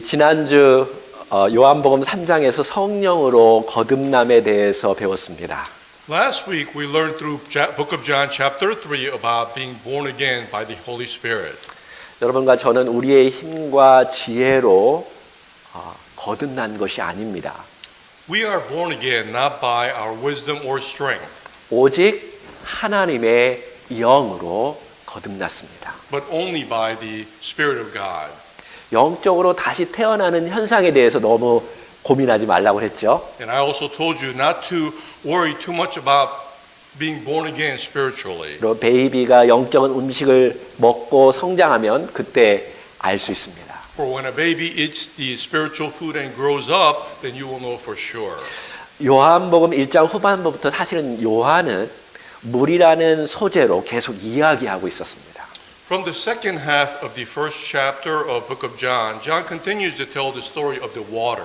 지난주 요한복음 3장에서 성령으로 거듭남에 대해서 배웠습니다. Last week we learned through book of John chapter 3 about being born again by the Holy Spirit. 여러분과 저는 우리의 힘과 지혜로 거듭난 것이 아닙니다. We are born again not by our wisdom or strength, 오직 하나님의 영으로 거듭났습니다. but only by the Spirit of God. 영적으로 다시 태어나는 현상에 대해서 너무 고민하지 말라고 했죠. And I also told you not to worry too much about being born again spiritually. 그리고 베이비가 영적인 음식을 먹고 성장하면 그때 알 수 있습니다. For when a baby eats the spiritual food and grows up, then you will know for sure. 요한복음 1장 후반부부터 사실은 요한은 물이라는 소재로 계속 이야기하고 있었습니다. From the second half of the first chapter of book of John, John continues to tell the story of the water.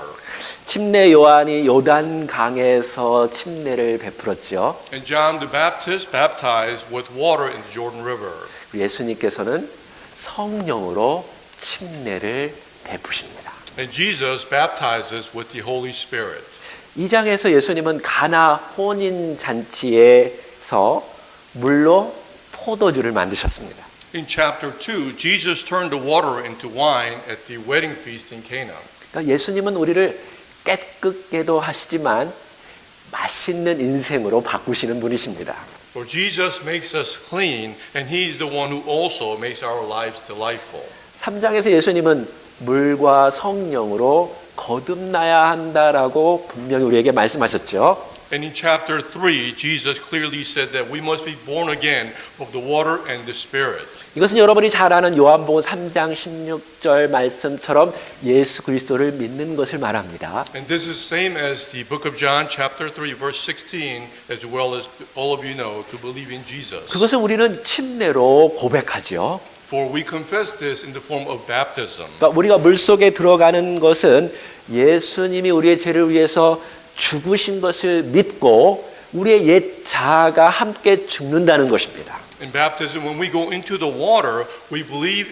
침례 요한이 요단 강에서 침례를 베풀었죠. And John the Baptist baptized with water in the Jordan River. 예수님께서는 성령으로 침례를 베푸십니다. And Jesus baptizes with the Holy Spirit. 이 장에서 예수님은 가나 혼인 잔치에서 물로 포도주를 만드셨습니다. In chapter 2, Jesus turned the water into wine at the wedding feast in Cana. 그러니까 예수님은 우리를 깨끗게도 하시지만 맛있는 인생으로 바꾸시는 분이십니다. For Jesus makes us clean, and He is the one who also makes our lives delightful. 3장에서 예수님은 물과 성령으로 거듭나야 한다라고 분명히 우리에게 말씀하셨죠. And in chapter 3, Jesus clearly said that we must be born again of the water and the Spirit. 이것은 여러분이 잘 아는 요한복음 3장 16절 말씀처럼 예수 그리스도를 믿는 것을 말합니다. And this is same as the book of John chapter 3 verse 16 as well as all of you know to believe in Jesus. 그것을 우리는 침례로 고백하죠. For we confess this in the form of baptism. 그러니까 우리가 물속에 들어가는 것은 예수님이 우리의 죄를 위해서 죽으신 것을 믿고 우리의 옛 자아가 함께 죽는다는 것입니다. In baptism, when we go into the water, we believe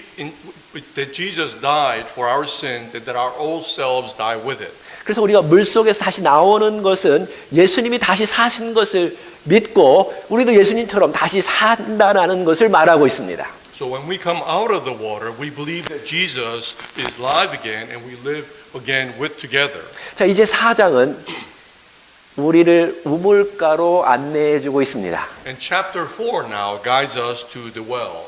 that Jesus died for our sins and that our old selves die with it. 그래서 우리가 물속에서 다시 나오는 것은 예수님이 다시 사신 것을 믿고 우리도 예수님처럼 다시 산다라는 것을 말하고 있습니다. So when we come out of the water, we believe that Jesus is alive again and we live again with together. 자, 이제 4장은 우리를 우물가로 안내해 주고 있습니다. And chapter 4 now guides us to the well.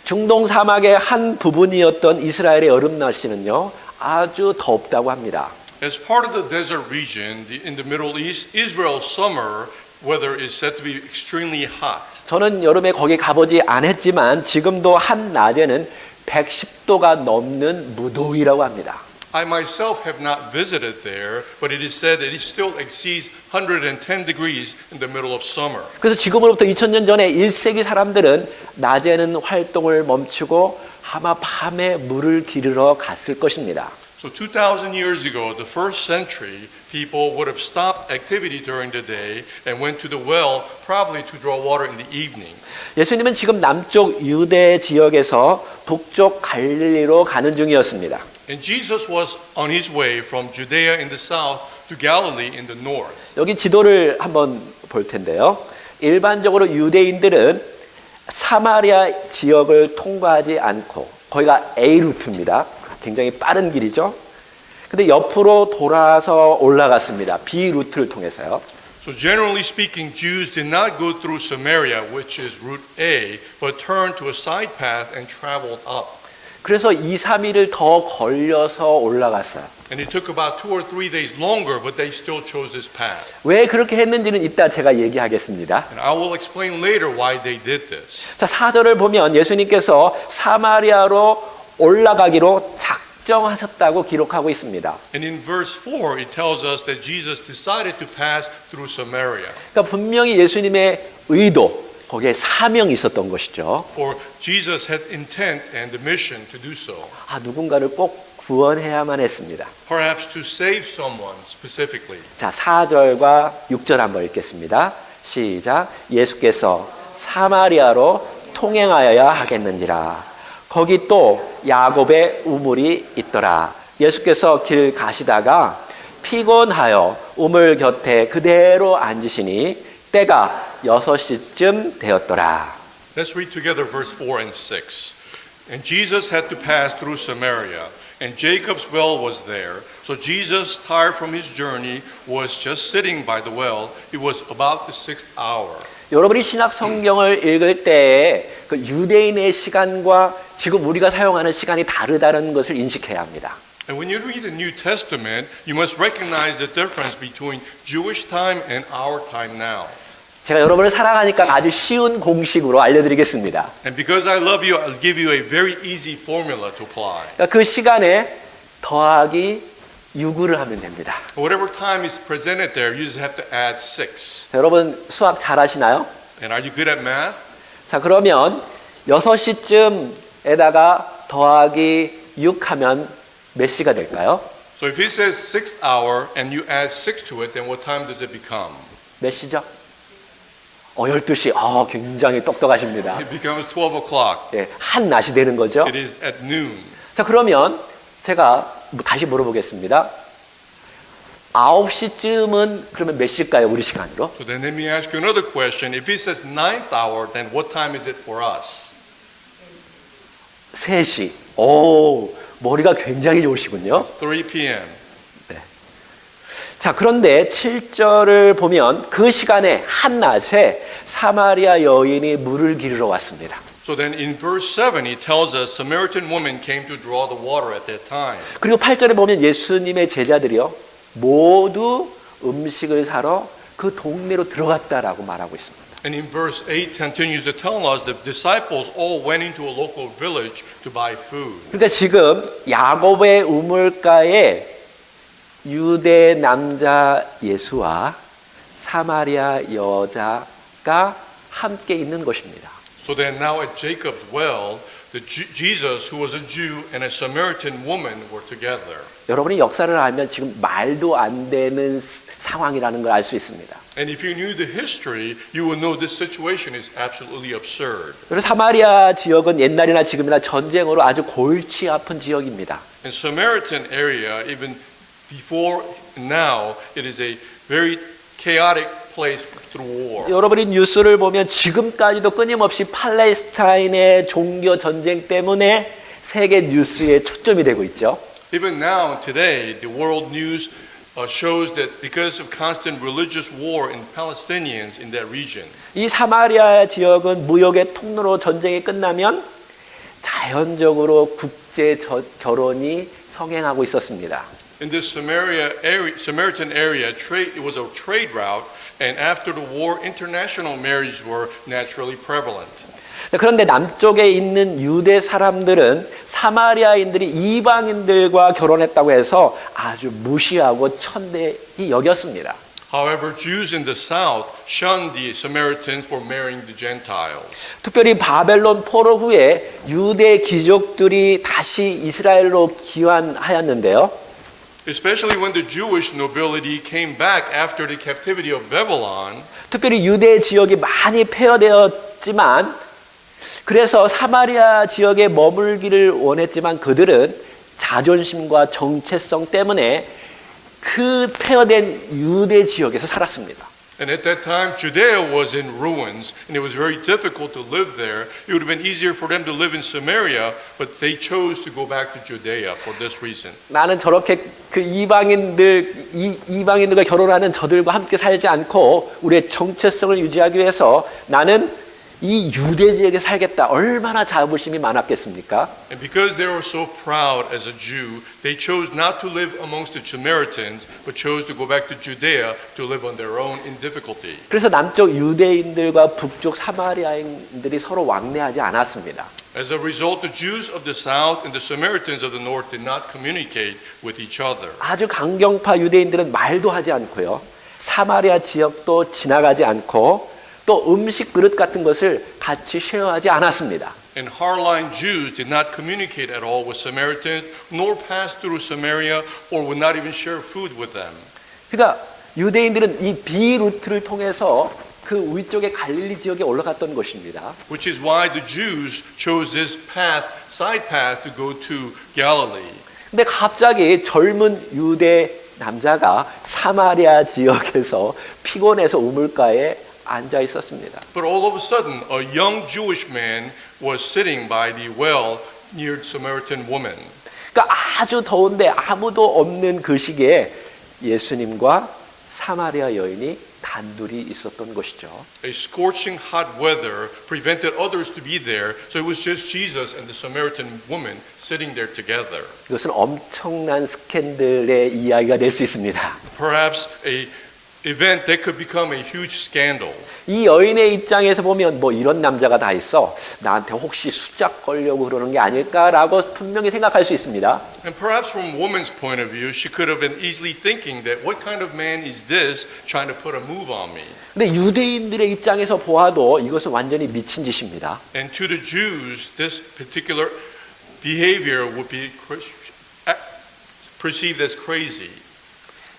중동 사막의 한 부분이었던 이스라엘의 여름 날씨는요, 아주 덥다고 합니다. As part of the desert region in the Middle East, Israel's summer weather is said to be extremely hot. 저는 여름에 거기 가보지 않았지만 지금도 한 낮에는 110도가 넘는 무더위라고 합니다. I myself have not visited there, but it is said that it still exceeds 110 degrees in the middle of summer. 그래서 지금으로부터 2000년 전에 1세기 사람들은 낮에는 활동을 멈추고 아마 밤에 물을 기르러 갔을 것입니다. So 2000 years ago, the first century, people would have stopped activity during the day and went to the well probably to draw water in the evening. 예수님은 지금 남쪽 유대 지역에서 북쪽 갈릴리로 가는 중이었습니다. And Jesus was on his way from Judea in the south to Galilee in the north. 여기 지도를 한번 볼 텐데요. 일반적으로 유대인들은 사마리아 지역을 통과하지 않고 거기가 A 루트입니다. 굉장히 빠른 길이죠. 근데 옆으로 돌아서 올라갔습니다. B 루트를 통해서요. So generally speaking, Jews did not go through Samaria, which is route A, but turned to a side path and traveled up. 그래서 2, 3일을 더 걸려서 올라갔어요. And it took about 2 or 3 days longer, but they still chose this path. 왜 그렇게 했는지는 이따 제가 얘기하겠습니다. And I will explain later why they did this. 자, 4절을 보면 예수님께서 사마리아로 올라가기로 작정하셨다고 기록하고 있습니다. And in verse 4, it tells us that Jesus decided to pass through Samaria. 그러니까 분명히 예수님의 의도, 거기에 사명이 있었던 것이죠. For Jesus had intent and the mission to do so. 누군가를 꼭 구원해야만 했습니다. Perhaps to save someone specifically. 자, 4절과 6절 한번 읽겠습니다. 시작. 예수께서 사마리아로 통행하여야 하겠는지라. 거기 또 야곱의 우물이 있더라. 예수께서 길 가시다가 피곤하여 우물 곁에 그대로 앉으시니 때가 6시쯤 되었더라. Let's read together verse 4 and 6. And Jesus had to pass through Samaria, and Jacob's well was there. So Jesus, tired from his journey, was just sitting by the well. It was about the 6th hour. 여러분이 신약 성경을 읽을 때에 그 유대인의 시간과 지금 우리가 사용하는 시간이 다르다는 것을 인식해야 합니다. And when you read the New Testament, you must recognize the difference between Jewish time and our time now. 제가 여러분을 사랑하니까 아주 쉬운 공식으로 알려드리겠습니다. And because I love you, I'll give you a very easy formula to apply. 그러니까 그 시간에 더하기 6을 하면 됩니다. Whatever time is presented there, you just have to add 6. 자, 여러분 수학 잘하시나요? And are you good at math? 자, 그러면 6시쯤에다가 더하기 6 하면 몇 시가 될까요? So if it says 6th hour and you add 6 to it, then what time does it become? 몇 시죠? 12시. 굉장히 똑똑하십니다. It becomes 12 o'clock. 예, 한낮이 되는 거죠. It is at noon. 자, 그러면 제가 다시 물어보겠습니다. 9시쯤은 그러면 몇 시일까요? 우리 시간으로? So then let me ask you another question. If it says 9th hour, then what time is it for us? 3시. 오, 머리가 굉장히 좋으시군요. 3 p.m. 자, 그런데 7절을 보면 그 시간에 한낮에 사마리아 여인이 물을 기르러 왔습니다. So then in verse 7, he tells us Samaritan woman came to draw the water at that time. 그리고 8절에 보면 예수님의 제자들이요 모두 음식을 사러 그 동네로 들어갔다라고 말하고 있습니다. And in verse 8 continues to tell us the disciples all went into a local village to buy food. 그러니까 지금 야곱의 우물가에 유대 남자 예수와 사마리아 여자가 함께 있는 것입니다. So then now at Jacob's well, Jesus, who was a Jew, and a Samaritan woman were together. 여러분이 역사를 알면 지금 말도 안 되는 상황이라는 걸 알 수 있습니다. And if you knew the history, you would know this situation is absolutely absurd. 그래서 사마리아 지역은 옛날이나 지금이나 전쟁으로 아주 골치 아픈 지역입니다. In Samaritan area, even before now, it is a very chaotic place through war. 여러분이 뉴스를 보면 지금까지도 끊임없이 팔레스타인의 종교 전쟁 때문에 세계 뉴스에 초점이 되고 있죠. Even now, today, the world news shows that because of constant religious war in Palestinians in that region. 이 사마리아 지역은 무역의 통로로 전쟁이 끝나면 자연적으로 국제 결혼이 성행하고 있었습니다. In this Samaritan area, it was a trade route, and after the war, international marriages were naturally prevalent. 그런데 남쪽에 있는 유대 사람들은 사마리아인들이 이방인들과 결혼했다고 해서 아주 무시하고 천대히 여겼습니다. However, Jews in the south shunned the Samaritans for marrying the Gentiles. 특별히 바벨론 포로 후에 유대 귀족들이 다시 이스라엘로 귀환하였는데요. Especially when the Jewish nobility came back after the captivity of Babylon. 특별히 유대 지역이 많이 폐허되었지만 그래서 사마리아 지역에 머물기를 원했지만 그들은 자존심과 정체성 때문에 그 폐허된 유대 지역에서 살았습니다. And at that time, Judea was in ruins, and it was very difficult to live there. It would have been easier for them to live in Samaria, but they chose to go back to Judea for this reason. 나는 저렇게 그 이방인들과 결혼하는 저들과 함께 살지 않고 우리의 정체성을 유지하기 위해서 나는 이 유대 지역에 살겠다. 얼마나 자부심이 많았겠습니까? And because they were so proud as a Jew, they chose not to live amongst the Samaritans, but chose to go back to Judea to live on their own in difficulty. 그래서 남쪽 유대인들과 북쪽 사마리아인들이 서로 왕래하지 않았습니다. As a result, the Jews of the south and the Samaritans of the north did not communicate with each other. 아주 강경파 유대인들은 말도 하지 않고요. 사마리아 지역도 지나가지 않고 또 음식 그릇 같은 것을 같이 쉐어하지 않았습니다. And hardline Jews did not communicate at all with Samaritans, nor pass through Samaria, or would not even share food with them. 그러니까 유대인들은 이 B 루트를 통해서 그 위쪽의 갈릴리 지역에 올라갔던 것입니다. Which is why the Jews chose this path, side path, to go to Galilee. 근데 갑자기 젊은 유대 남자가 사마리아 지역에서 피곤해서 우물가에 앉아 있었습니다. But all of a sudden, a young Jewish man was sitting by the well near Samaritan woman. 그러니까 아주 더운데 아무도 없는 그 시기에 예수님과 사마리아 여인이 단둘이 있었던 것이죠. A scorching hot weather prevented others to be there, so it was just Jesus and the Samaritan woman sitting there together. 이것은 엄청난 스캔들의 이야기가 될 수 있습니다. Perhaps a event that could become a huge scandal. 이 여인의 입장에서 보면 뭐 이런 남자가 다 있어 나한테 혹시 수작 걸려고 그러는 게 아닐까라고 분명히 생각할 수 있습니다. And perhaps from a woman's point of view, she could have been easily thinking that what kind of man is this trying to put a move on me? 근데 유대인들의 입장에서 보아도 이것은 완전히 미친 짓입니다. And to the Jews, this particular behavior would be perceived as crazy.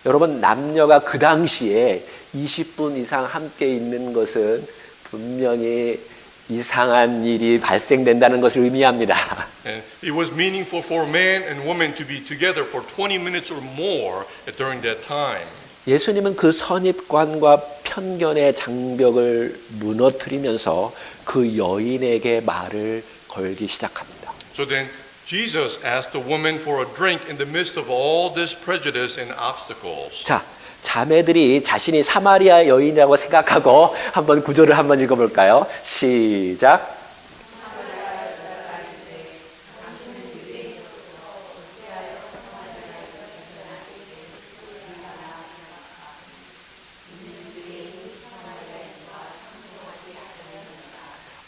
여러분 남녀가 그 당시에 20분 이상 함께 있는 것은 분명히 이상한 일이 발생된다는 것을 의미합니다. And it was meaningful for man and woman to be together for 20 minutes or more during that time. 예수님은 그 선입관과 편견의 장벽을 무너뜨리면서 그 여인에게 말을 걸기 시작합니다. So then Jesus asked the woman for a drink in the midst of all this prejudice and obstacles. 자, 자매들이 자신이 사마리아 여인이라고 생각하고 한번 구절을 한번 읽어볼까요? 시작.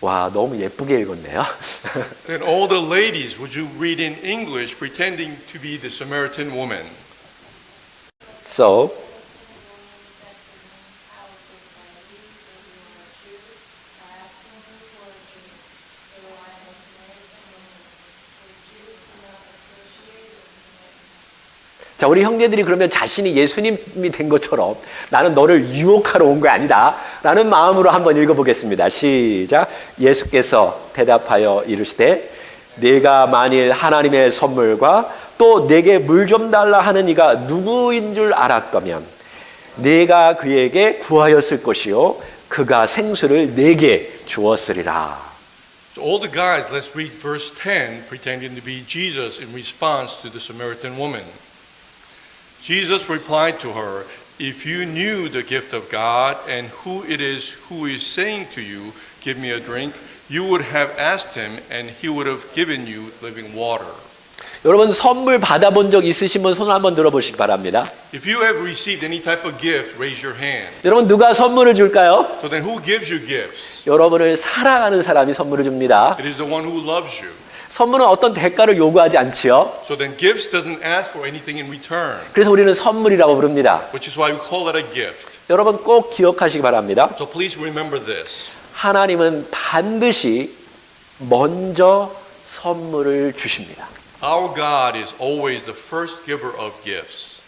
와, 너무 예쁘게 읽었네요. Then all the ladies, would you read in English pretending to be the Samaritan woman? So, 자, 우리 형제들이 그러면 자신이 예수님이 된 것처럼 나는 너를 유혹하러 온 거 아니다 라는 마음으로 한번 읽어보겠습니다. 시작. 예수께서 대답하여 이르시되 네가 만일 하나님의 선물과 또 내게 물 좀 달라 하는 이가 누구인 줄 알았다면 네가 그에게 구하였을 것이요 그가 생수를 내게 주었으리라. So all the guys, let's read verse 10, pretending to be Jesus in response to the Samaritan woman. Jesus replied to her, if you knew the gift of God and who it is who is saying to you, give me a drink, you would have asked him and he would have given you living water. 여러분 선물 받아본 적 있으시면 손 한번 들어보시기 바랍니다. If you have received any type of gift, raise your hand. 여러분 누가 선물을 줄까요? So then who gives you gifts? 여러분을 사랑하는 사람이 선물을 줍니다. It is the one who loves you. 선물은 어떤 대가를 요구하지 않지요. So then gifts doesn't ask for anything in return, 그래서 우리는 선물이라고 부릅니다. which is why we call it a gift. 여러분 꼭 기억하시기 바랍니다. So please remember this. 하나님은 반드시 먼저 선물을 주십니다. Our God is always the first giver of gifts.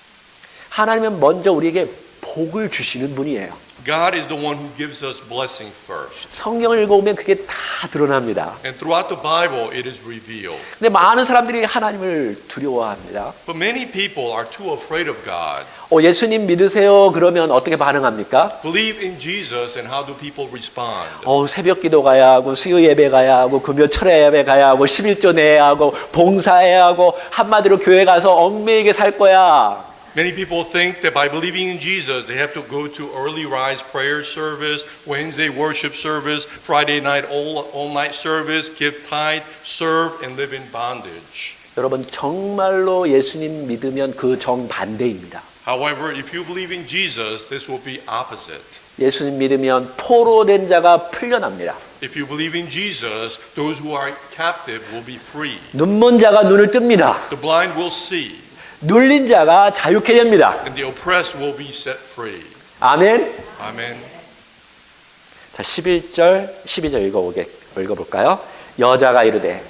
하나님은 먼저 우리에게 복을 주시는 분이에요. God is the one who gives us blessing first. 성경을 읽어보면 그게 다 드러납니다. And throughout the Bible, it is revealed. 근데 많은 사람들이 하나님을 두려워합니다. But many people are too afraid of God. 예수님 믿으세요 그러면 어떻게 반응합니까? Believe in Jesus, and how do people respond? 새벽 기도 가야 하고 수요 예배 가야 하고 금요 철야 예배 가야 하고 11조 내야 하고 봉사해야 하고 한마디로 교회 가서 얽매이게 살 거야. Many people think that by believing in Jesus, they have to go to early rise prayer service, Wednesday worship service, Friday night all night service, give tithe, serve, and live in bondage. 여러분 정말로 예수님 믿으면 그 정반대입니다. However, if you believe in Jesus, this will be opposite. 예수님 믿으면 포로된 자가 풀려납니다. If you believe in Jesus, those who are captive will be free. 눈먼 자가 눈을 뜹니다. The blind will see, 눌린 자가 자유케 됩니다. and the oppressed will be set free. 아멘. Amen. 자, 11절, 12절 읽어볼까요? 여자가 이르되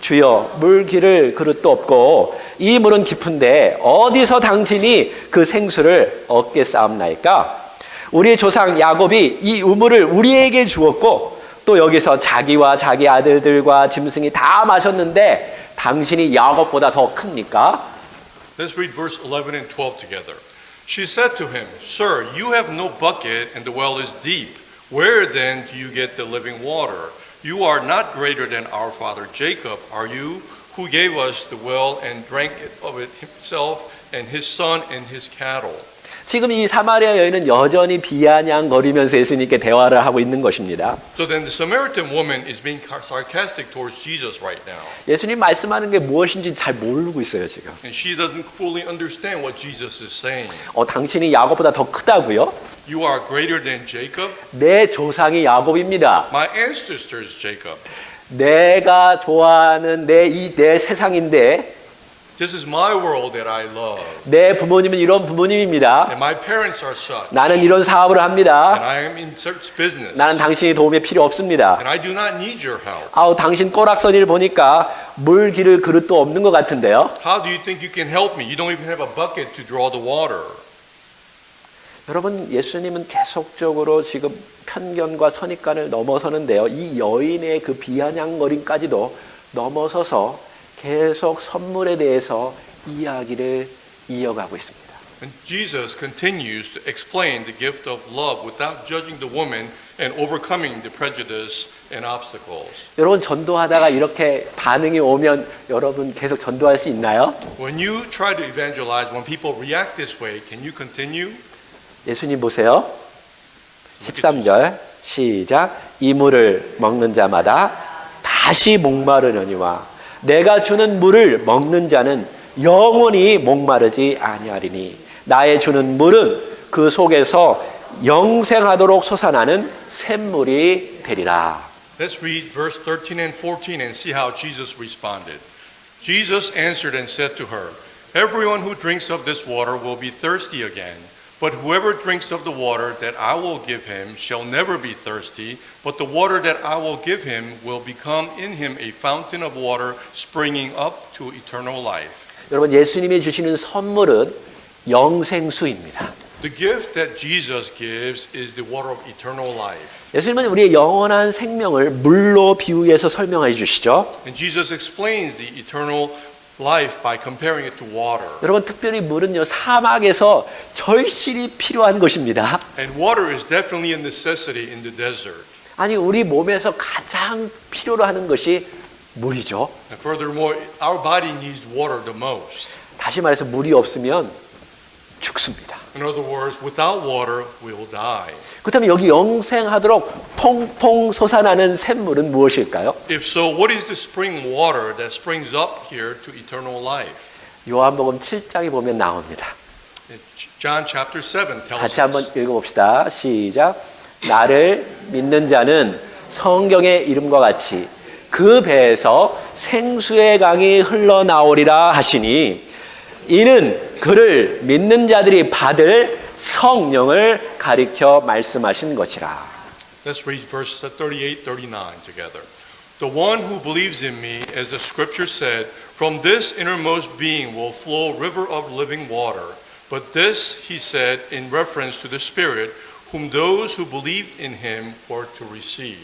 주여 물 기를 그릇도 없고 이 물은 깊은데 어디서 당신이 그 생수를 얻겠사옵나이까? 우리 조상 야곱이 이 우물을 우리에게 주었고 또 여기서 자기와 자기 아들들과 짐승이 다 마셨는데 당신이 야곱보다 더 큽니까? Let's read verse 11 and 12 together. She said to him, Sir, you have no bucket and the well is deep. Where then do you get the living water? You are not greater than our father Jacob, are you? Who gave us the well and drank of it himself and his son and his cattle. 지금 이 사마리아 여인은 여전히 비아냥거리면서 예수님께 대화를 하고 있는 것입니다. So then the Samaritan woman is being sarcastic towards Jesus right now. 예수님 말씀하는 게 무엇인지 잘 모르고 있어요, 지금. And she doesn't fully understand what Jesus is saying. 당신이 야곱보다 더 크다고요? You are greater than Jacob? 내 조상이 야곱입니다. My ancestor is Jacob. 내가 좋아하는 내 세상인데 This is my world that I love. 내 부모님은 이런 부모님입니다. And my parents are such. 나는 이런 사업을 And 합니다. I am in such business. 나는 당신의 도움이 필요 없습니다. And I do not need your help. 당신 꼬락서니를 보니까 물 기를 그릇도 없는 것 같은데요. How do you think you can help me? You don't even have a bucket to draw the water. 여러분, 예수님은 계속적으로 지금 편견과 선입관을 넘어서는데요. 이 여인의 그 비아냥거림까지도 넘어서서 계속 선물에 대해서 이야기를 이어가고 있습니다. And Jesus continues to explain the gift of love without judging the woman and overcoming the prejudice and obstacles. 여러분, 전도하다가 이렇게 반응이 오면 여러분 계속 전도할 수 있나요? When you try to evangelize, when people react this way, can you continue? 예수님 보세요. 13절 시작. 이 물을 먹는 자마다 다시 목마르려니와 내가 주는 물을 먹는 자는 영원히 목마르지 아니하리니 나의 주는 물은 그 속에서 영생하도록 솟아나는 샘물이 되리라. Let's read verse 13 and 14 and see how Jesus responded. Jesus answered and said to her, Everyone who drinks of this water will be thirsty again. But whoever drinks of the water that I will give him shall never be thirsty, but the water that I will give him will become in him a fountain of water springing up to eternal life. 여러분, 예수님이 주시는 선물은 영생수입니다. The gift that Jesus gives is the water of eternal life. 예수님은 우리의 영원한 생명을 물로 비유해서 설명해 주시죠. And Jesus explains the eternal life by comparing it to water. 여러분, 특별히 물은요, 사막에서 절실히 필요한 것입니다. And water is definitely a necessity in the desert. 아니, 우리 몸에서 가장 필요로 하는 것이 물이죠. And furthermore, our body needs water the most. 다시 말해서 물이 없으면 죽습니다. In other words, without water, we will die. 그렇다면 여기 영생하도록 퐁퐁 솟아나는 샘물은 무엇일까요? If so, what is the spring water that springs up here to eternal life? 요한복음 7장에 보면 나옵니다. John chapter 7 tells 같이 한번 us. 읽어봅시다. 시작. 나를 믿는 자는 성경의 이름과 같이 그 배에서 생수의 강이 흘러나오리라 하시니 이는 그를 믿는 자들이 받을 성령을 가리켜 말씀하신 것이라. Let's read verse 38, 39 together. The one who believes in me, as the scripture said, from this innermost being will flow a river of living water. But this he said in reference to the Spirit, whom those who believe in him were to receive.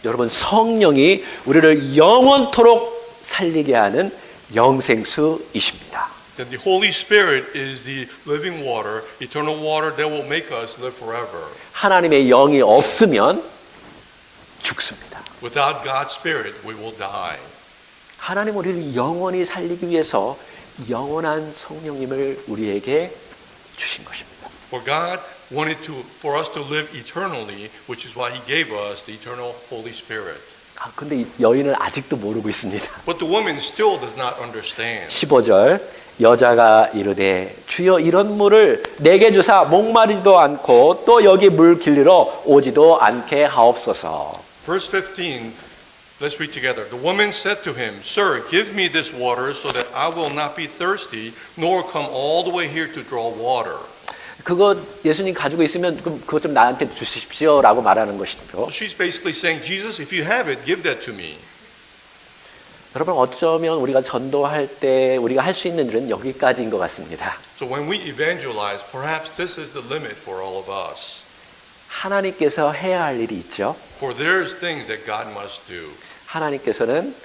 여러분, 성령이 우리를 영원토록 살리게 하는 영생수이십니다. Then the Holy Spirit is the living water, eternal water that will make us live forever. 하나님의 영이 없으면 죽습니다. Without God's Spirit, we will die. 하나님 우리를 영원히 살리기 위해서 영원한 성령님을 우리에게 주신 것입니다. For God wanted for us to live eternally, which is why He gave us the eternal Holy Spirit. 근데 이 여인은 아직도 모르고 있습니다. But the woman still does not understand. 15절 여자가 이르되 주여 이런 물을 내게 주사 목마르지도 않고 또 여기 물 길르러 오지도 않게 하옵소서. Verse 15, let's read together. The woman said to him, Sir, give me this water so that I will not be thirsty, nor come all the way here to draw water. 그거 예수님 가지고 있으면 그럼 그것 좀 나한테 주십시오라고 말하는 것이죠. She's basically saying, Jesus, if you have it, give that to me. 여러분, 어쩌면 우리가 전도할 때 우리가 할 수 있는 일은 여기까지인 것 같습니다. So when we evangelize, perhaps this is the limit for all of us. 하나님께서 해야 할 일이 있죠. For there's things that God must do. 하나님께서는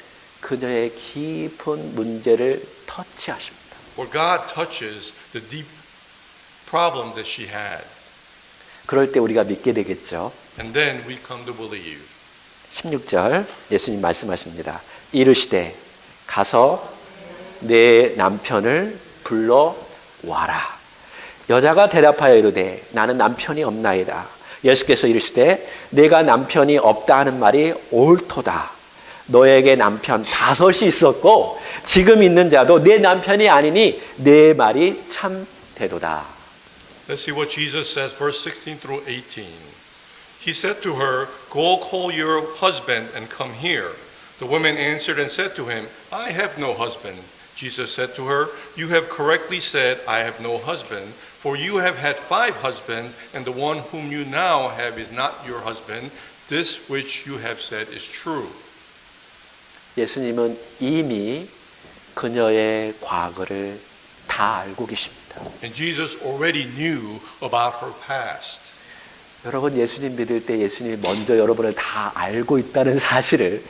그녀의 깊은 문제를 터치하십니다. where God touches the deep problems that she had. 그럴 때 우리가 믿게 되겠죠. And then we come to believe. 16절 예수님 말씀하십니다. 이르시되 가서 내 남편을 불러 와라. 여자가 대답하여 이르되 나는 남편이 없나이다. 예수께서 이르시되 내가 남편이 없다 하는 말이 옳도다. 너에게 남편 5이 있었고 지금 있는 자도 내 남편이 아니니 내 말이 참 되도다. Let's see what Jesus says, verse 16 through 18. He said to her, Go call your husband and come here. The woman answered and said to him, I have no husband. Jesus said to her, You have correctly said, I have no husband, for you have had 5 husbands, and the one whom you now have is not your husband. This which you have said is true. 예수님은 이미 그녀의 과거를 다 알고 계십니다. And Jesus already knew about her past. 여러분 예수님 믿을 때 예수님이 먼저 여러분을 다 알고 있다는 사실을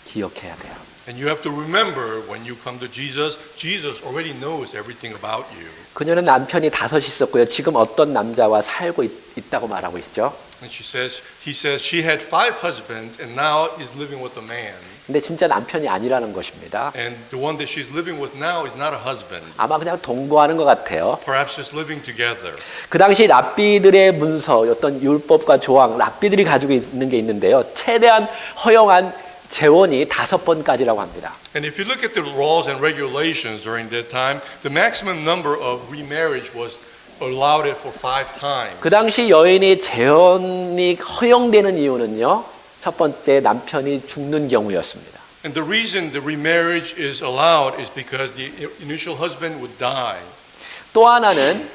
기억해야 돼요. And you have to remember when you come to Jesus, Jesus already knows everything about you. 그녀는 남편이 5 있었고요. 지금 어떤 남자와 살고 있다고 말하고 있죠. And he says she had 5 husbands and now is living with a man. 근데 진짜 남편이 아니라는 것입니다. And the one that she's living with now is not a husband. 아마 그냥 동거하는 것 같아요. Perhaps just living together. 그 당시 랍비들의 문서, 어떤 율법과 조항, 랍비들이 가지고 있는 게 있는데요. 최대한 허용한 재혼이 5번까지라고 합니다. And if you look at the laws and regulations during that time, the maximum number of remarriage was allowed it for 5 times. 그 당시 여인이 재혼이 허용되는 이유는요. 첫 번째 남편이 죽는 경우였습니다. And the reason the remarriage is allowed is because the initial husband would die. 또 하나는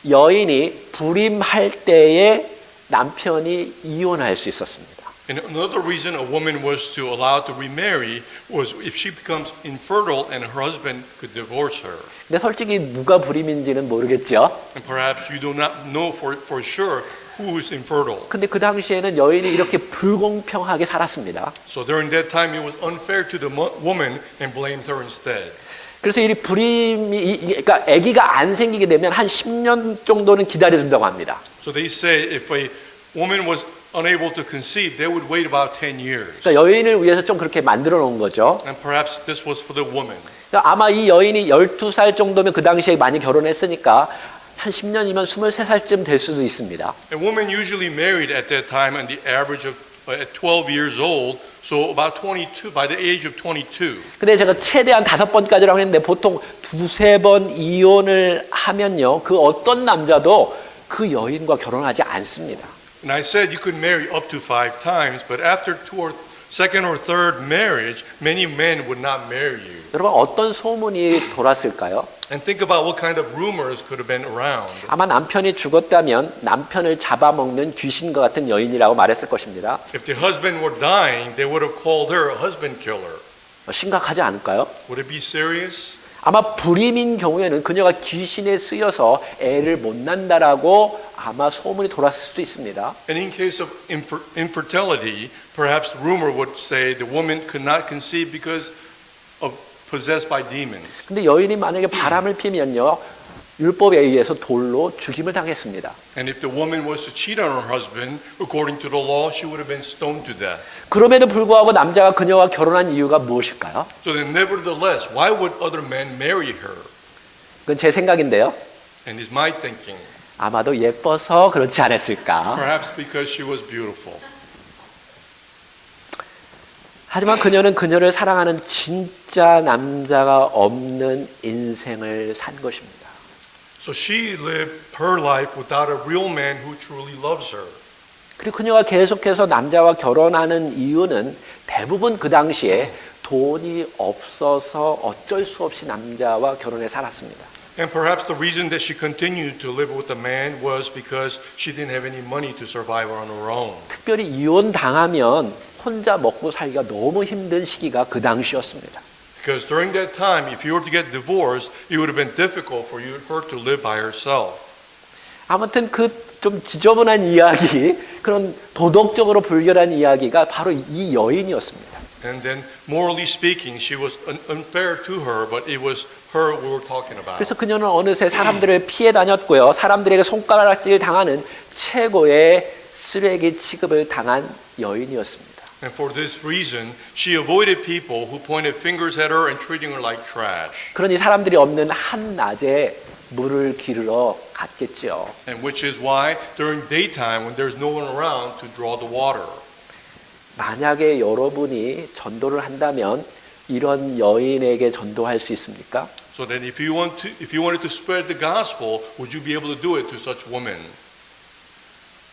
여인이 불임할 때에 남편이 이혼할 수 있었습니다. And another reason a woman was to allow to remarry was if she becomes infertile and her husband could divorce her. 근데 솔직히 누가 불임인지는 모르겠죠. And perhaps you do not know for sure who is infertile. 근데 그 당시에는 여인이 이렇게 불공평하게 살았습니다. So during that time it was unfair to the woman and blamed her instead. 그래서 이 불임이 그러니까 아기가 안 생기게 되면 한 10년 정도는 기다려준다고 합니다. So they say if a woman was unable to conceive, they would wait about 10 years. 그러니까 여인을 위해서 좀 그렇게 만들어 놓은 거죠. And perhaps this was for the woman. 그러니까 아마 이 여인이 12살 정도면 그 당시에 많이 결혼했으니까 한 10년이면 23살쯤 될 수도 있습니다. And women usually married at that time on the average of at 12 years old, so about 22 by the age of 22. 근데 제가 최대한 5번까지라고 했는데 보통 2-3번 이혼을 하면요. 그 어떤 남자도 그 여인과 결혼하지 않습니다. And I said you could marry up to 5 times, but after second or third marriage, many men would not marry you. 여러분 어떤 소문이 돌았을까요? And think about what kind of rumors could have been around. 아마 남편이 죽었다면 남편을 잡아먹는 귀신과 같은 여인이라고 말했을 것입니다. If the husband were dying, they would have called her a husband killer. 심각하지 않을까요? Would it be serious? 아마 불임인 경우에는 그녀가 귀신에 쓰여서 애를 못 낳는다라고 아마 소문이 돌았을 수도 있습니다. And in case of infertility, perhaps the rumor would say the woman could not conceive because of possessed by demons. 근데 여인이 만약에 바람을 피면요. 율법에 의해서 돌로 죽임을 당했습니다. And if the woman was to cheat on her husband, according to the law, she would have been stoned to death. 그럼에도 불구하고 남자가 그녀와 결혼한 이유가 무엇일까요? So then nevertheless, why would other men marry her? 그건 제 생각인데요. And it's my thinking. 아마도 예뻐서 그렇지 않았을까. Perhaps because she was beautiful. 하지만 그녀는 그녀를 사랑하는 진짜 남자가 없는 인생을 산 것입니다. So she lived her life without a real man who truly loves her. 그리고 그녀가 계속해서 남자와 결혼하는 이유는 대부분 그 당시에 돈이 없어서 어쩔 수 없이 남자와 결혼해 살았습니다. And perhaps the reason that she continued to live with the man was because she didn't have any money to survive on her own. 특별히 이혼 당하면 혼자 먹고 살기가 너무 힘든 시기가 그 당시였습니다. Because during that time, if you were to get divorced, it would have been difficult for her to live by herself. 아무튼 그 좀 지저분한 이야기, 그런 도덕적으로 불결한 이야기가 바로 이 여인이었습니다. And then, morally speaking, she was unfair to her, but it was her we were talking about. 그래서 그녀는 어느새 사람들을 피해 다녔고요. 사람들에게 손가락질 당하는 최고의 쓰레기 취급을 당한 여인이었습니다. And for this reason, she avoided people who pointed fingers at her and treating her like trash. 그러니 사람들이 없는 한낮에 물을 기르러 갔겠죠. And which is why during daytime, when there's no one around to draw the water. 만약에 여러분이 전도를 한다면 이런 여인에게 전도할 수 있습니까? So then, if you wanted to spread the gospel, would you be able to do it to such women?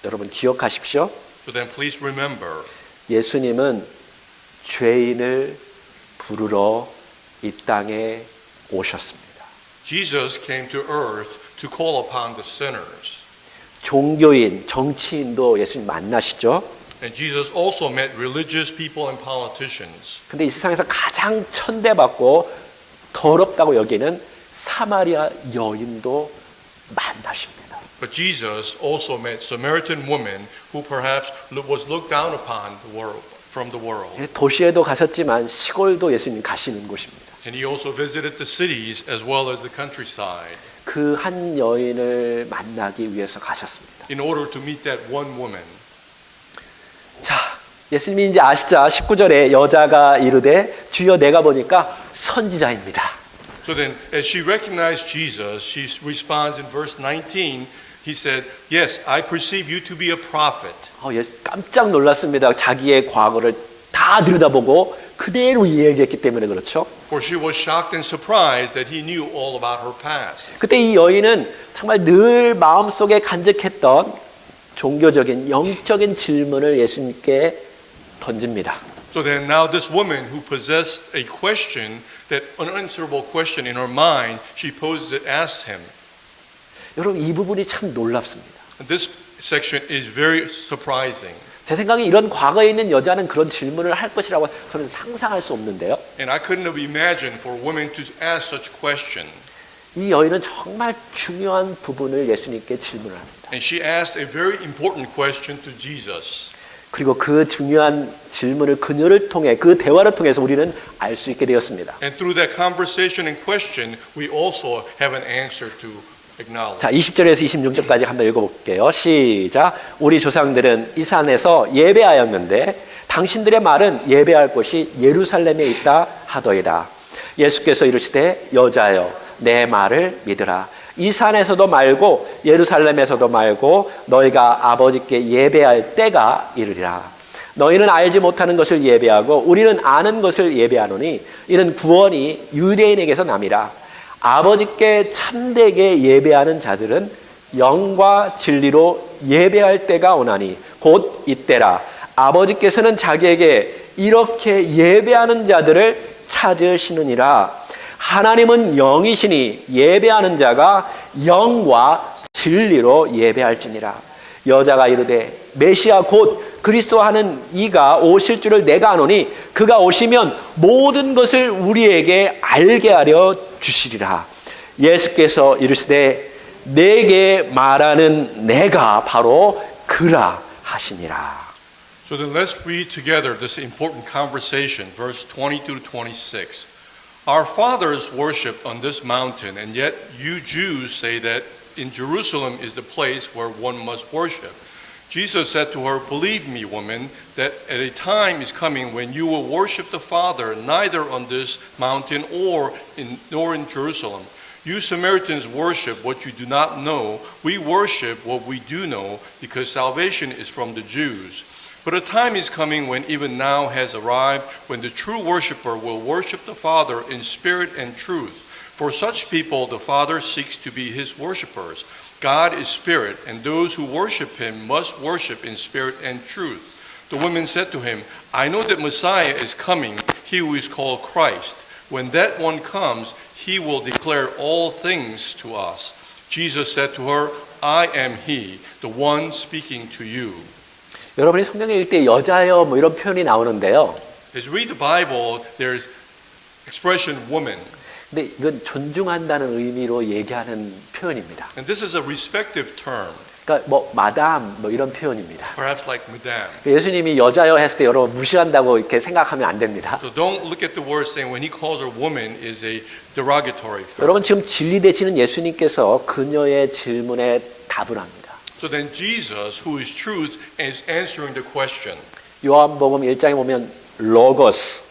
여러분 기억하십시오. So then, please remember, 예수님은 죄인을 부르러 이 땅에 오셨습니다. Jesus came to earth to call upon the sinners. 종교인, 정치인도 예수님 만나시죠. And Jesus also met religious people and politicians. 근데 이 세상에서 가장 천대받고 더럽다고 여기는 사마리아 여인도 만나십니다. But Jesus also met Samaritan women who perhaps was looked down upon from the world. 도시에도 가셨지만 시골도 예수님 가시는 곳입니다. And he also visited the cities as well as the countryside 그 한 여인을 만나기 위해서 가셨습니다. in order to meet that one woman. 자, 예수님이 이제 아시죠? 19절에 여자가 이르되 주여 내가 보니까 선지자입니다. So then, as she recognized Jesus, she responds in verse 19. He said, "Yes, I perceive you to be a prophet." 깜짝 놀랐습니다. 자기의 과거를 다 들여다보고 그대로 이야기했기 때문에 그렇죠. For she was shocked and surprised that he knew all about her past. 그때 이 여인은 정말 늘 마음속에 간직했던 종교적인 영적인 질문을 예수님께 던집니다. So then now this woman who possessed a question, that unanswerable question in her mind, she poses it, asks him. 여러분 이 부분이 참 놀랍습니다. And this section is very surprising. 제 생각에 이런 과거에 있는 여자는 그런 질문을 할 것이라고 저는 상상할 수 없는데요. And I couldn't have imagined for women to ask such question. 이 여인은 정말 중요한 부분을 예수님께 질문을 합니다. And she asked a very important question to Jesus. 그리고 그 중요한 질문을 그녀를 통해 그 대화를 통해서 우리는 알 수 있게 되었습니다. And through that conversation and question, we also have an answer to acknowledge. 자, 20절에서 26절까지 한번 읽어볼게요. 시작. 우리 조상들은 이 산에서 예배하였는데 당신들의 말은 예배할 곳이 예루살렘에 있다 하더이다. 예수께서 이르시되 여자여 내 말을 믿으라. 이 산에서도 말고 예루살렘에서도 말고 너희가 아버지께 예배할 때가 이르리라. 너희는 알지 못하는 것을 예배하고 우리는 아는 것을 예배하노니 이는 구원이 유대인에게서 남이라. 아버지께 참되게 예배하는 자들은 영과 진리로 예배할 때가 오나니 곧 이때라. 아버지께서는 자기에게 이렇게 예배하는 자들을 찾으시느니라. 하나님은 영이시니 예배하는 자가 영과 진리로 예배할지니라. 여자가 이르되 메시아 곧 그리스도 하는 이가 오실 줄을 내가 아노니 그가 오시면 모든 것을 우리에게 알게 하려 주시리라. 예수께서 이르시되 내게 말하는 내가 바로 그라 하시니라. So then let's read together this important conversation, verse 22 to 26. Our fathers worshipped on this mountain, and yet you Jews say that in Jerusalem is the place where one must worship. Jesus said to her, "Believe me, woman, that at a time is coming when you will worship the Father neither on this mountain nor in Jerusalem. You Samaritans worship what you do not know. We worship what we do know, because salvation is from the Jews. But a time is coming when even now has arrived when the true worshiper will worship the Father in spirit and truth. For such people the Father seeks to be his worshipers. God is spirit, and those who worship him must worship in spirit and truth." The woman said to him, "I know that Messiah is coming, he who is called Christ. When that one comes, he will declare all things to us." Jesus said to her, "I am he, the one speaking to you." 여러분이 성경을 읽을 때 여자여 뭐 이런 표현이 나오는데요. As you read the Bible, there's expression woman. 근데 이건 존중한다는 의미로 얘기하는 표현입니다. And this is a respective term. 그러니까 뭐 마담 뭐 이런 표현입니다. perhaps like madame. 예수님이 여자여 했을 때 여러분 무시한다고 이렇게 생각하면 안 됩니다. So don't look at the word saying when he calls her woman is a derogatory term. 여러분 지금 진리 되시는 예수님께서 그녀의 질문에 답을 합니다. So then Jesus, who is truth, is answering the question. 요한복음 1장에 보면 로고스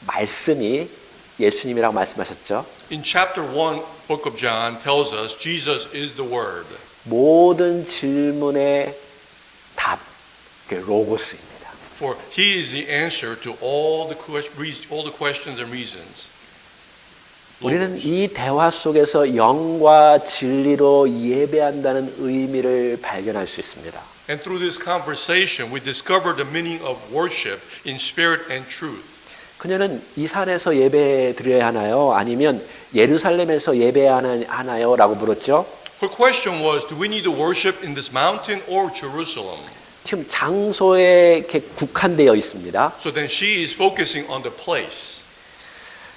말씀이 예수님이라고 말씀하셨죠. In chapter 1, book of John tells us Jesus is the word. 모든 질문의 답, 그게 로고스입니다. For he is the answer to all the questions and reasons. 우리는 이 대화 속에서 영과 진리로 예배한다는 의미를 발견할 수 있습니다. And through this conversation, we discover the meaning of worship in spirit and truth. 그녀는 이 산에서 예배 드려야 하나요? 아니면 예루살렘에서 예배하나요? 라고 물었죠. Her question was, do we need to worship in this mountain or Jerusalem? 지금 장소에 이렇게 국한되어 있습니다. So then she is focusing on the place.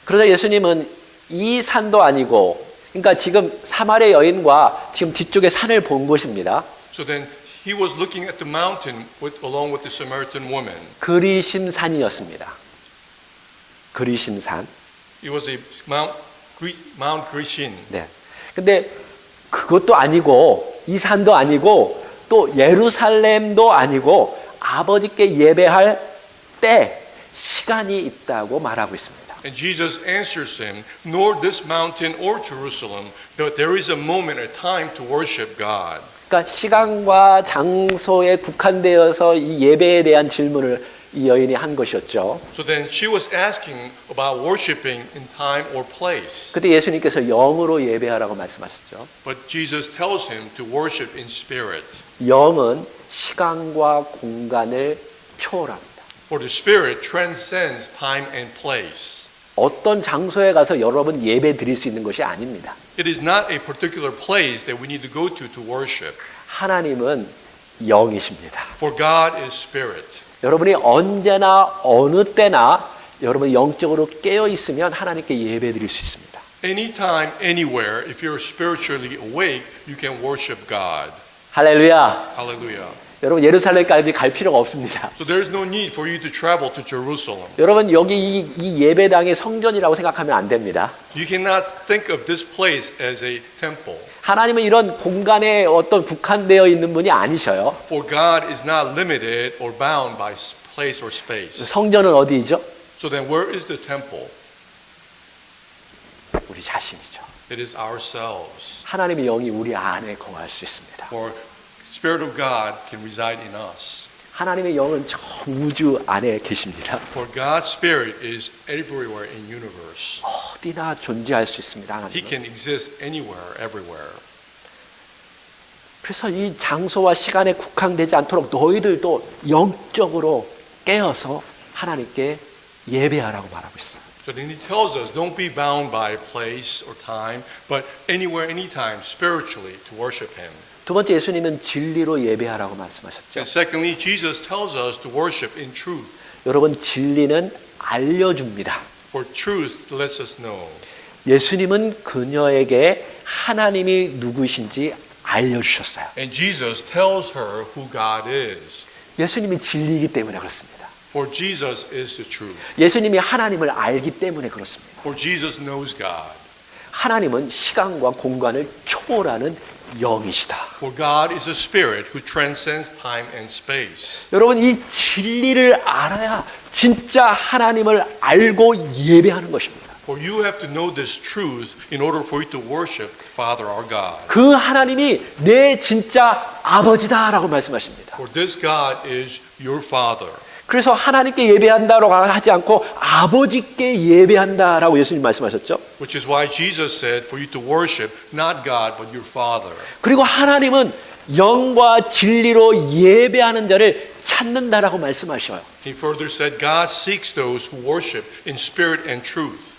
그러자 예수님은 이 산도 아니고, 그러니까 지금 사마리아 여인과 지금 뒤쪽에 산을 본 것입니다. So then he was looking at the mountain along with the Samaritan woman. 그리심산이었습니다. 그리심산. It was a Mount Gerizim. 네. 근데 그것도 아니고 이 산도 아니고 또 예루살렘도 아니고 아버지께 예배할 때 시간이 있다고 말하고 있습니다. And Jesus answers him, nor this mountain or Jerusalem, but there is a moment, a time to worship God. 그러니까 시간과 장소에 국한되어서 이 예배에 대한 질문을 이 여인이 한 것이었죠. So then she was asking about worshiping in time or place. 그때 예수님께서 영으로 예배하라고 말씀하셨죠. But Jesus tells him to worship in spirit. 영은 시간과 공간을 초월합니다. For the spirit transcends time and place. 어떤 장소에 가서 여러분 예배 드릴 수 있는 것이 아닙니다. It is not a particular place that we need to go to worship. 하나님은 영이십니다. For God is spirit. 여러분이 언제나 어느 때나 여러분이 영적으로 깨어 있으면 하나님께 예배 드릴 수 있습니다. Anytime, anywhere, if you're spiritually awake, you can worship God. 할렐루야. Hallelujah. 여러분 예루살렘까지 갈 필요가 없습니다. So there is no need for you to travel to Jerusalem. 여러분 여기 이 예배당이 성전이라고 생각하면 안 됩니다. You cannot think of this place as a temple. 하나님은 이런 공간에 어떤 국한되어 있는 분이 아니셔요. For God is not limited or bound by place or space. 성전은 어디이죠? So then where is the temple? 우리 자신이죠. It is ourselves. 하나님의 영이 우리 안에 거할 수 있습니다. For Spirit of God can reside in us. 하나님의 영은 저 우주 안에 계십니다. For God's Spirit is everywhere in universe. 어디나 존재할 수 있습니다. He 하나님은. can exist anywhere, everywhere. 그래서 이 장소와 시간에 국한되지 않도록 너희들도 영적으로 깨어서 하나님께 예배하라고 말하고 있어요. So then he tells us, don't be bound by place or time, but anywhere, anytime, spiritually to worship him. 두 번째 예수님은 진리로 예배하라고 말씀하셨죠. And secondly, Jesus tells us to worship in truth. 여러분 진리는 알려줍니다. For truth lets us know. 예수님은 그녀에게 하나님이 누구신지 알려주셨어요. And Jesus tells her who God is. 예수님이 진리이기 때문에 그렇습니다. For Jesus is the truth. 예수님이 하나님을 알기 때문에 그렇습니다. For Jesus knows God. 하나님은 시간과 공간을 초월하는 영이시다. For God is a spirit who transcends time and space. 여러분 이 진리를 알아야 진짜 하나님을 알고 예배하는 것입니다. For you have to know this truth in order for you to worship Father our God. 그 하나님이 내 진짜 아버지다라고 말씀하십니다. For this God is your Father. 그래서 하나님께 예배한다라고 하지 않고 아버지께 예배한다라고 예수님 말씀하셨죠. Which is why Jesus said for you to worship not God but your Father. 그리고 하나님은 영과 진리로 예배하는 자를 찾는다라고 말씀하셔요. He further said God seeks those who worship in spirit and truth.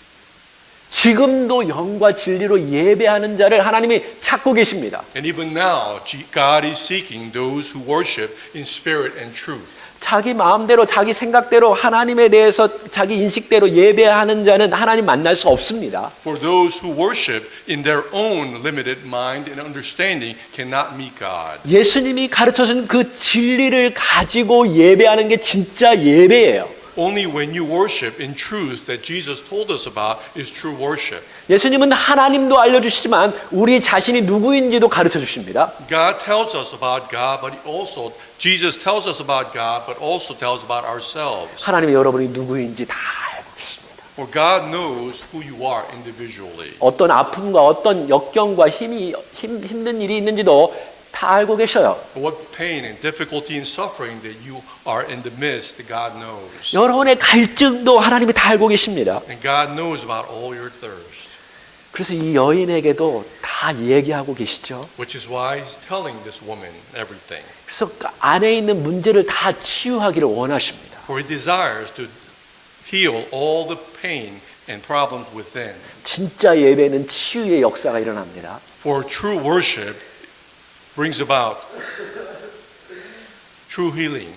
지금도 영과 진리로 예배하는 자를 하나님이 찾고 계십니다. And even now, God is seeking those who worship in spirit and truth. 자기 마음대로 자기 생각대로 하나님에 대해서 자기 인식대로 예배하는 자는 하나님 만날 수 없습니다. For those who worship in their own limited mind and understanding cannot meet God. 예수님이 가르쳐준 그 진리를 가지고 예배하는 게 진짜 예배예요. Only when you worship in truth that Jesus told us about is true worship. 예수님은 하나님도 알려주시지만 우리 자신이 누구인지도 가르쳐 주십니다. God tells us about God, but Jesus tells us about God, but also tells about ourselves. 하나님이 여러분이 누구인지 다 알고 계십니다. For God knows who you are individually. 어떤 아픔과 어떤 역경과 힘든 일이 있는지도 다 알고 계셔요. What pain and difficulty and suffering that you are in the midst, that God knows. 여러분의 갈증도 하나님이 다 알고 계십니다. And God knows about all your thirst. 그래서 이 여인에게도 다 얘기하고 계시죠. Which is why He's telling this woman everything. 그래서 그 안에 있는 문제를 다 치유하기를 원하십니다. For He desires to heal all the pain and problems within. 진짜 예배는 치유의 역사가 일어납니다. For true worship brings about true healing.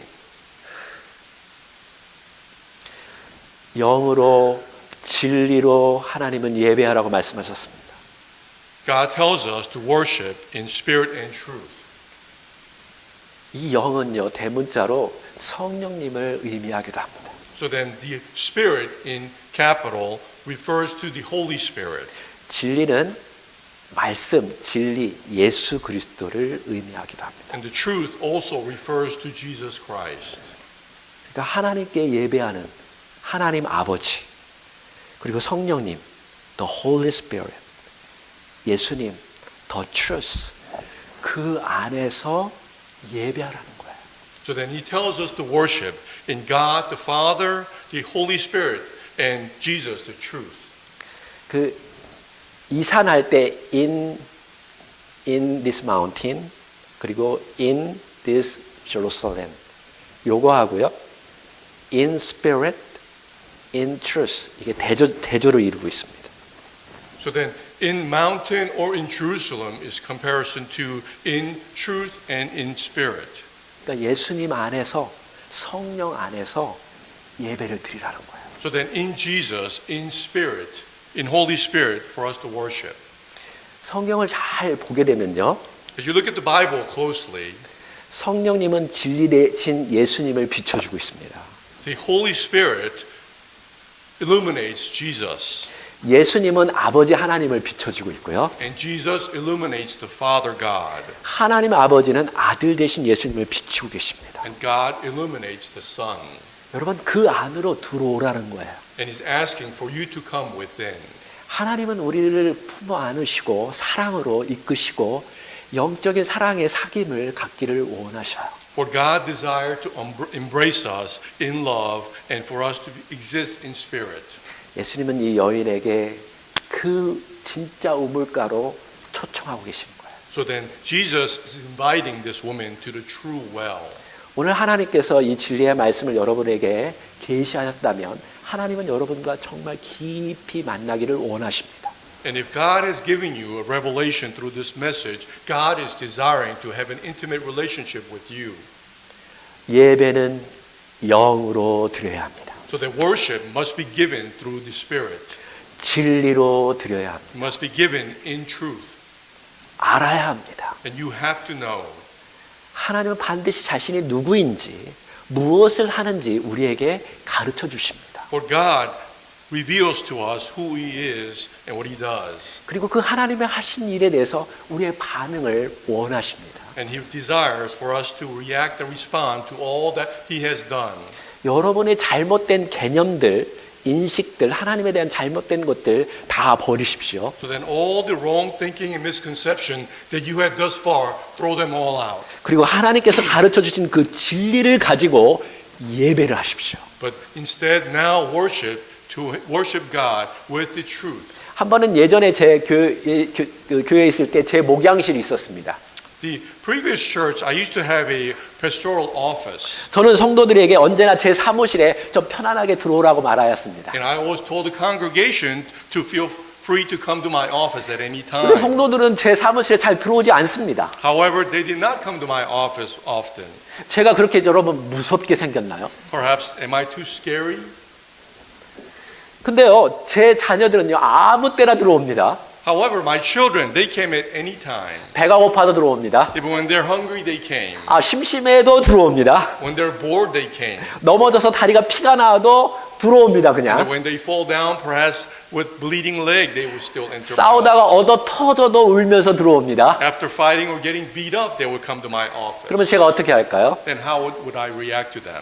영으로 진리로 하나님은 예배하라고 말씀하셨습니다. God tells us to worship in spirit and truth. 이 영은요 대문자로 성령님을 의미하기도 합니다. So then the spirit in capital refers to the Holy Spirit. 진리는 말씀, 진리, 예수 그리스도를 의미하기도 합니다. And the truth also refers to Jesus Christ. 그러니까 하나님께 예배하는 하나님 아버지 그리고 성령님, the Holy Spirit, 예수님, the truth 그 안에서 예배하라는 거예요. So then He tells us to worship in God the Father, the Holy Spirit, and Jesus the truth. 그 이산할 때 in this mountain 그리고 in this Jerusalem 요거 하고요. in spirit, in truth 이게 대조를 이루고 있습니다. So then in mountain or in Jerusalem is comparison to in truth and in spirit. 그러니까 예수님 안에서 성령 안에서 예배를 드리라는 거예요. So then in Jesus, in spirit, in Holy Spirit for us to worship. 성경을 잘 보게 되면요. As you look at the Bible closely, 성령님은 진리 대신 예수님을 비춰주고 있습니다. the Holy Spirit illuminates Jesus. 예수님은 아버지 하나님을 비춰주고 있고요. And Jesus illuminates the Father God. 하나님 아버지는 아들 대신 예수님을 비추고 계십니다. And God illuminates the Son. 여러분 그 안으로 들어오라는 거예요. And He's asking for you to come within. 하나님은 우리를 품어 안으시고 사랑으로 이끄시고 영적인 사랑의 사귐을 갖기를 원하셔요. For God desired to embrace us in love and for us to exist in spirit. 예수님은 이 여인에게 그 진짜 우물가로 초청하고 계신 거예요. So then Jesus is inviting this woman to the true well. 오늘 하나님께서 이 진리의 말씀을 여러분에게 계시하셨다면 하나님은 여러분과 정말 깊이 만나기를 원하십니다. And if God has given you a revelation through this message, God is desiring to have an intimate relationship with you. 예배는 영으로 드려야 합니다. So that worship must be given through the Spirit. 진리로 드려야 합니다. It must be given in truth. 알아야 합니다. And you have to know. 하나님은 반드시 자신이 누구인지 무엇을 하는지 우리에게 가르쳐 주십니다. For God reveals to us who He is and what He does. 그리고 그 하나님의 하신 일에 대해서 우리의 반응을 원하십니다. And He desires for us to react and respond to all that He has done. 여러분의 잘못된 개념들, 인식들, 하나님에 대한 잘못된 것들 다 버리십시오. So then all the wrong thinking and misconception that you had thus far, throw them all out. 그리고 하나님께서 가르쳐 주신 그 진리를 가지고 예배를 하십시오. But instead now worship God with the truth. 한 번은 예전에 제 교회에 있을 때 제 목양실이 있었습니다. The previous church, I used to have a pastoral office. 저는 성도들에게 언제나 제 사무실에 좀 편안하게 들어오라고 말하였습니다. And I always told the congregation to feel free to come to my office at any 근데 time. 성도들은 제 사무실에 잘 들어오지 않습니다. However, they did not come to my office often. 제가 그렇게 여러분 무섭게 생겼나요? Perhaps, am I too scary? 근데요, 제 자녀들은요, 아무 때나 들어옵니다. However, my children, they came at any time. 배가 고파도 들어옵니다. Even when they're hungry, they came. 심심해도 들어옵니다. When they're bored, they came. 넘어져서 다리가 피가 나도 들어옵니다, And 그냥. when they fall down, perhaps with bleeding leg, they will still enter my 싸우다가 office. 얻어 터져도 울면서 들어옵니다. After fighting or getting beat up, they will come to my office. 그러면 제가 어떻게 할까요? Then how would I react to them?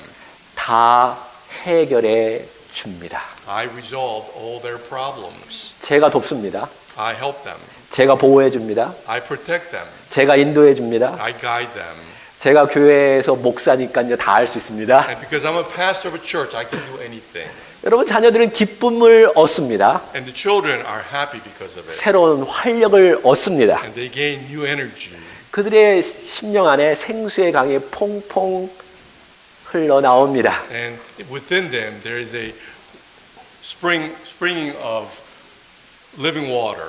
다 해결해 줍니다. I resolved all their problems. 제가 돕습니다. I help them. 제가 보호해 줍니다. I protect them. 제가 인도해 줍니다. I guide them. 제가 교회에서 목사니까요, 다 할 수 있습니다. And because I'm a pastor of a church, I can do anything. 여러분, 자녀들은 기쁨을 얻습니다. And the children are happy because of it. 새로운 활력을 얻습니다. And they gain new energy. 그들의 심령 안에 생수의 강이 퐁퐁 흘러나옵니다. And within them, there is a springing of living water.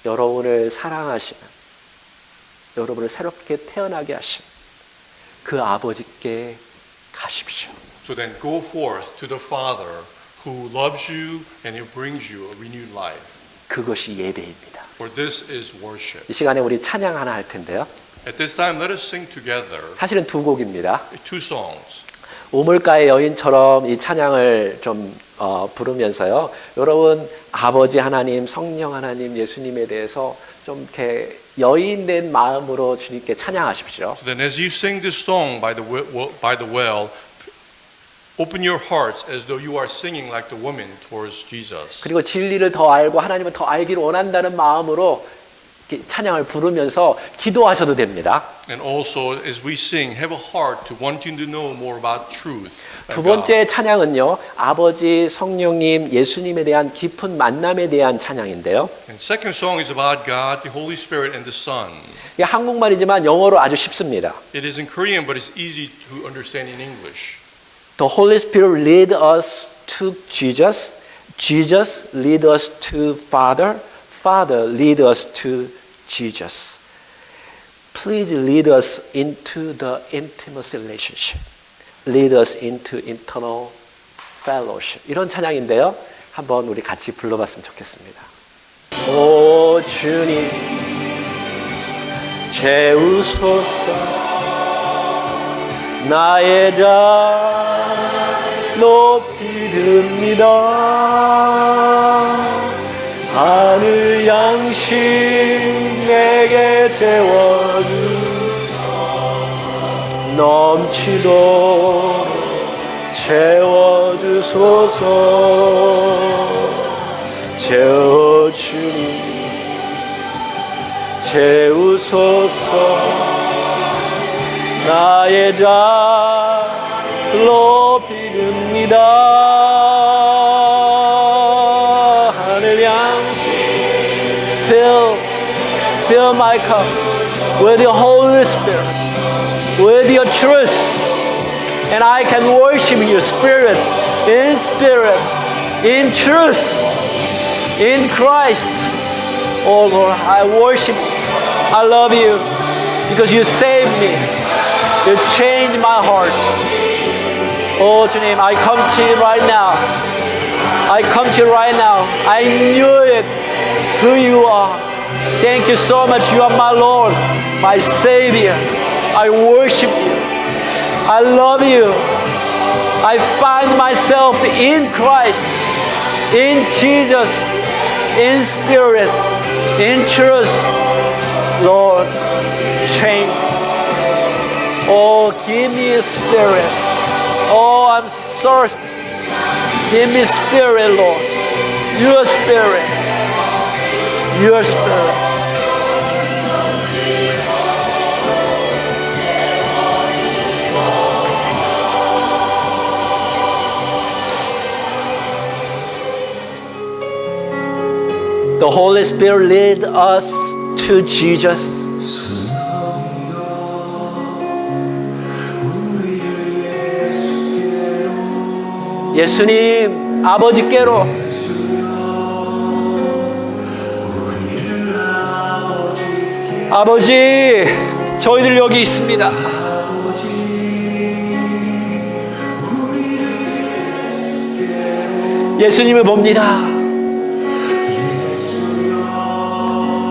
여러분을 사랑하시는, 여러분을 새롭게 태어나게 하신 그 아버지께 가십시오. So then go forth to the Father who loves you and who brings you a renewed life. 그것이 예배입니다. For this is worship. 이 시간에 우리 찬양 하나 할 텐데요. At this time, let us sing together 사실은 두 곡입니다. two songs. 우물가의 여인처럼 이 찬양을 좀 부르면서요. 여러분, 아버지 하나님, 성령 하나님, 예수님에 대해서 좀 이렇게 여인된 마음으로 주님께 찬양하십시오. So then, as you sing this song by the well, open your hearts as though you are singing like the woman towards Jesus. 그리고 진리를 더 알고 하나님을 더 알기를 원한다는 마음으로 이렇게 찬양을 부르면서 기도하셔도 됩니다. And also, as we sing, have a heart to wanting to know more about truth. 두 번째 찬양은요, 아버지, 성령님, 예수님에 대한 깊은 만남에 대한 찬양인데요. And second song is about God, the Holy Spirit, and the Son. 이게 한국말이지만 영어로 아주 쉽습니다. It is in Korean, but it's easy to understand in English. The Holy Spirit lead us to Jesus. Jesus lead us to Father. Father lead us to Jesus. Please lead us into the intimate relationship. Lead us into eternal fellowship. 이런 찬양인데요. 한번 우리 같이 불러봤으면 좋겠습니다. 오 주님 채우소서 나의 자 높이 듭니다. 하늘 양식 내게 채워주 넘치도록 채워주소서. 채워주니 채우소서. 나의 자 높이 듭니다. 하늘 양식 fill my cup with your Holy Spirit, with your truth, and I can worship you spirit, in truth, in Christ. Oh Lord, I worship you. I love you because you saved me. You changed my heart. Oh 주님, I come to you right now. I come to you right now. I knew it, who you are. Thank you so much. You are my Lord, my Savior. I worship you. I love you. I find myself in Christ, in Jesus, in spirit, in truth. Lord, change. Oh, give me a spirit. Oh, I'm thirsty. Give me spirit, Lord. Your spirit. Your spirit. The Holy Spirit lead us to Jesus. 예수님 아버지께로 아버지 저희들 여기 있습니다. 예수님을 봅니다.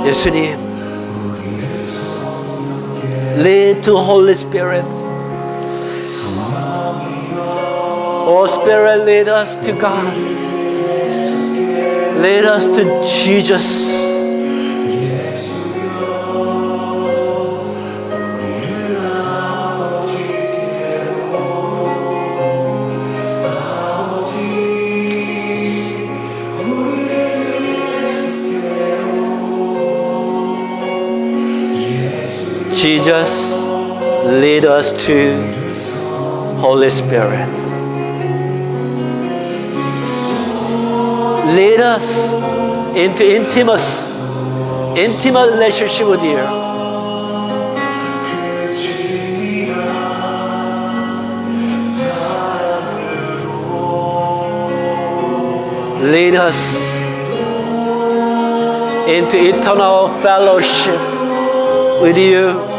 예수님 lead to Holy Spirit. Oh Spirit, lead us to God. Lead us to Jesus. Jesus, lead us to Holy Spirit. Lead us into intimate relationship with you. Lead us into eternal fellowship with you.